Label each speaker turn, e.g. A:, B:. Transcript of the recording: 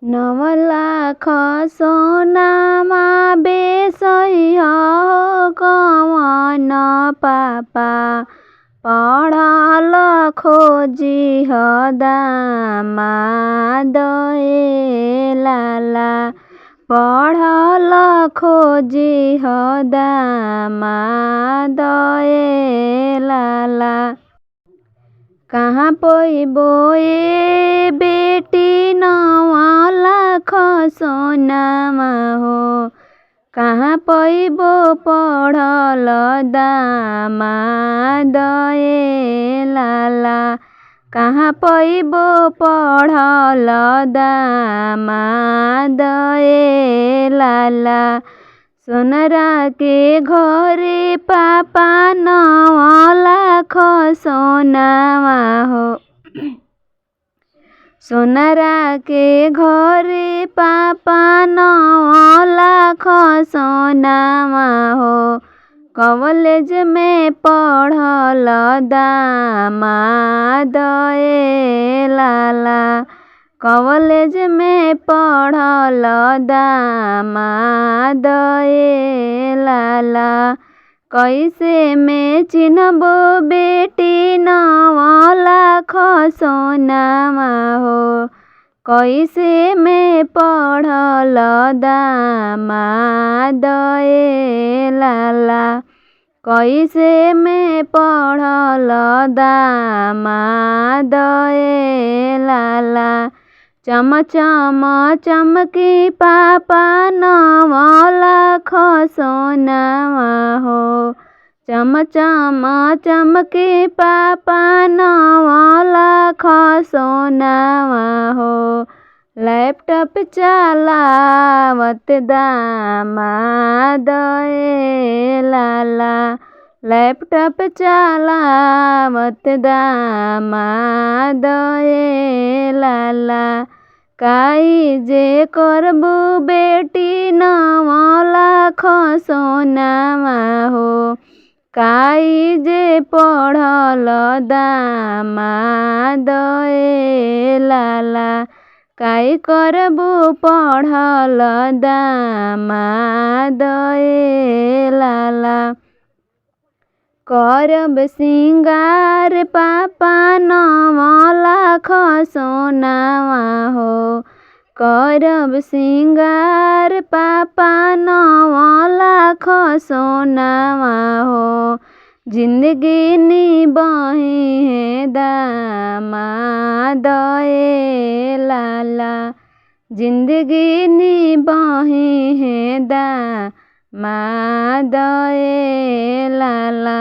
A: 9 लाख सोनामा बेसैह कवन पापा पढल खोजिह दामाद ए लाला पढल खोजिह दामाद ए लाला। कहाँ पैबो ए बेटी 9 लाख सोनामा हो, कहाँ पैबो पढल दामाद ए लाला कहाँ पैबो पढल दामाद ए लाला। सोनरा के घरे पापा 9 लाख सोनामा हो, सोनरा के घरे पापा 9 लाख सोनामा हो, कॉलेज में पढ़ल दामाद ए लाला कॉलेज में पढ़ल दामाद ए लाला। कैसे में चिन्हबो बेटी 9 लाख सोनामा हो, कैसे में पढ़ल दामाद ए लाला कैसे में पढ़ल दामाद ए लाला। चम चम चमकी पापा 9 लाख सोनामा हो, चम चम चमकी पापा 9 लाख सोनामा हो, लैपटॉप चलावत दामाद ए लाला लैपटॉप चलावत दामाद ए लाला। काई जे करबू बेटी 9 लाख सोनामा हो, काई जे पढ़ल दामाद ए लाला काई करबू पढ़ल दामाद ए लाला। करब सिंगार पापा 9 लाख सोनामा हो, करब सिंगार पापा 9 लाख सोनामा हो, जिंदगी निभाही है दामाद ए लाला जिंदगी निभाही है दामाद ए लाला।